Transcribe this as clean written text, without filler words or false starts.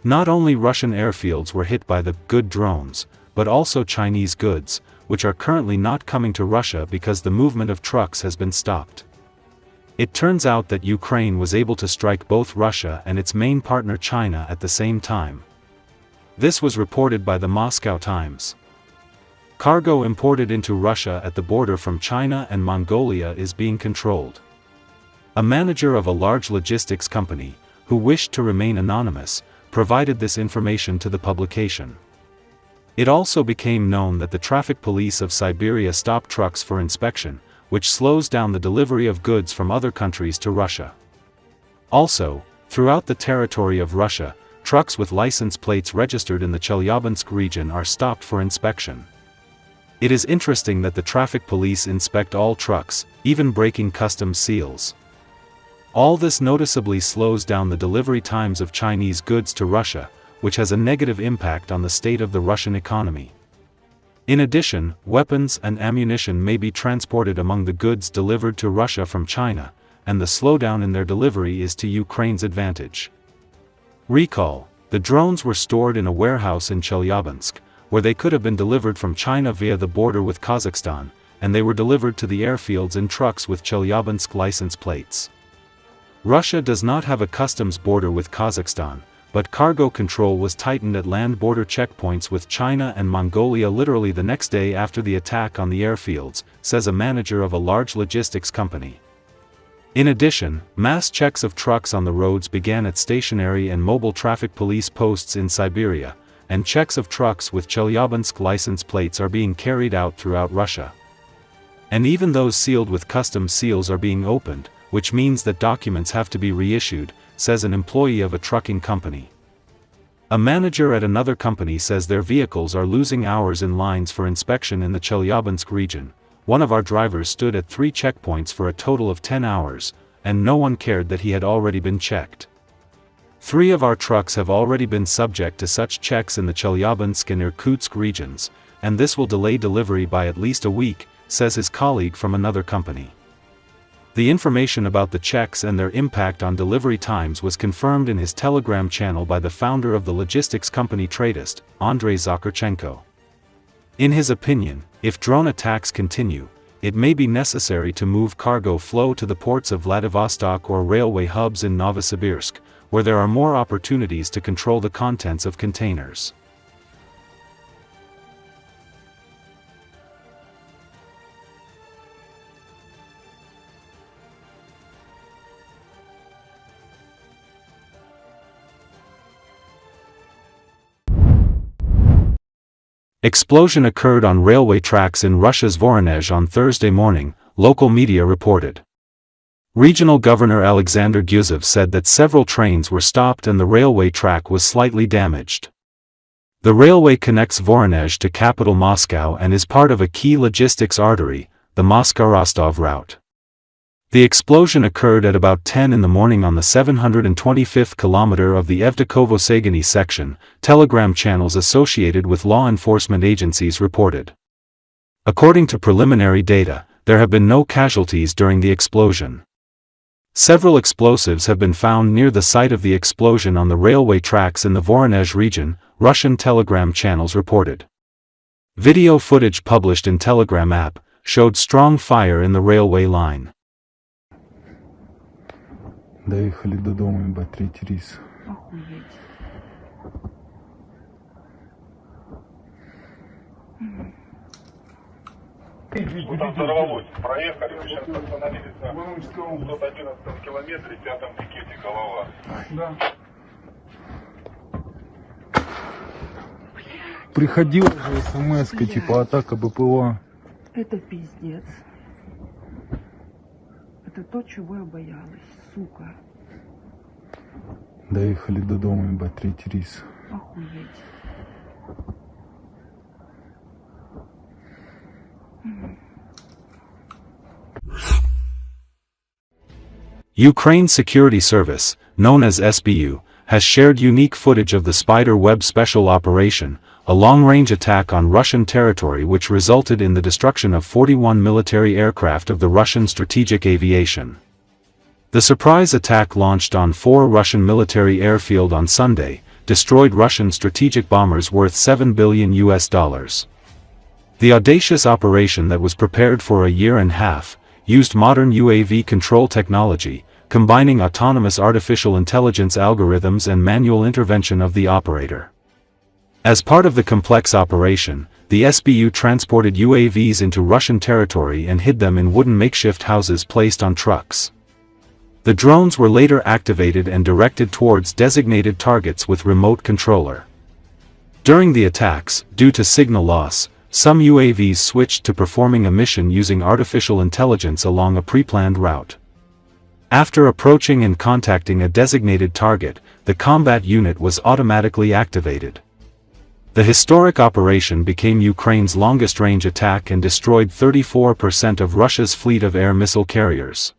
Not only Russian airfields were hit by the good drones, but also Chinese goods, which are currently not coming to Russia because the movement of trucks has been stopped. It turns out that Ukraine was able to strike both Russia and its main partner China at the same time. This was reported by the Moscow Times. Cargo imported into Russia at the border from China and Mongolia is being controlled. A manager of a large logistics company, who wished to remain anonymous, provided this information to the publication. It also became known that the traffic police of Siberia stopped trucks for inspection, which slows down the delivery of goods from other countries to Russia. Also, throughout the territory of Russia, trucks with license plates registered in the Chelyabinsk region are stopped for inspection. It is interesting that the traffic police inspect all trucks, even breaking customs seals. All this noticeably slows down the delivery times of Chinese goods to Russia, which has a negative impact on the state of the Russian economy. In addition, weapons and ammunition may be transported among the goods delivered to Russia from China, and the slowdown in their delivery is to Ukraine's advantage. Recall, the drones were stored in a warehouse in Chelyabinsk, where they could have been delivered from China via the border with Kazakhstan, and they were delivered to the airfields in trucks with Chelyabinsk license plates. Russia does not have a customs border with Kazakhstan, but cargo control was tightened at land border checkpoints with China and Mongolia literally the next day after the attack on the airfields, says a manager of a large logistics company. In addition, mass checks of trucks on the roads began at stationary and mobile traffic police posts in Siberia, and checks of trucks with Chelyabinsk license plates are being carried out throughout Russia. And even those sealed with customs seals are being opened, which means that documents have to be reissued, says an employee of a trucking company. A manager at another company says their vehicles are losing hours in lines for inspection in the Chelyabinsk region. One of our drivers stood at 3 checkpoints for a total of 10 hours, and no one cared that he had already been checked. 3 of our trucks have already been subject to such checks in the Chelyabinsk and Irkutsk regions, and this will delay delivery by at least a week, says his colleague from another company. The information about the checks and their impact on delivery times was confirmed in his Telegram channel by the founder of the logistics company Tradest, Andrei Zakharchenko. In his opinion, if drone attacks continue, it may be necessary to move cargo flow to the ports of Vladivostok or railway hubs in Novosibirsk, where there are more opportunities to control the contents of containers. Explosion occurred on railway tracks in Russia's Voronezh on Thursday morning, local media reported. Regional Governor Alexander Gyuzov said that several trains were stopped and the railway track was slightly damaged. The railway connects Voronezh to capital Moscow and is part of a key logistics artery, the Moscow-Rostov route. The explosion occurred at about 10 in the morning on the 725th kilometer of the Evdokovo-Sagany section, Telegram channels associated with law enforcement agencies reported. According to preliminary data, there have been no casualties during the explosion. Several explosives have been found near the site of the explosion on the railway tracks in the Voronezh region, Russian Telegram channels reported. Video footage published in Telegram app showed strong fire in the railway line. Доехали до дома, ебать, 3-й рейс. Охуеть. Там взорвалось. Проехали, мы сейчас остановились на 111 километре, 5-м пикете голова. Да. Приходила же смс-ка, типа атака БПЛА. Это пиздец. Это то, чего я боялась, сука. Доехали до дома, ебать, 3-й рейс. Охуеть. Ukraine Security Service, known as SBU, has shared unique footage of the Spider Web special operation, a long-range attack on Russian territory which resulted in the destruction of 41 military aircraft of the Russian strategic aviation. The surprise attack launched on 4 Russian military airfields on Sunday, destroyed Russian strategic bombers worth $7 billion. The audacious operation that was prepared for a year and a half, used modern UAV control technology, combining autonomous artificial intelligence algorithms and manual intervention of the operator. As part of the complex operation, the SBU transported UAVs into Russian territory and hid them in wooden makeshift houses placed on trucks. The drones were later activated and directed towards designated targets with remote controller. During the attacks, due to signal loss, some UAVs switched to performing a mission using artificial intelligence along a pre-planned route. After approaching and contacting a designated target, the combat unit was automatically activated. The historic operation became Ukraine's longest-range attack and destroyed 34% of Russia's fleet of air missile carriers.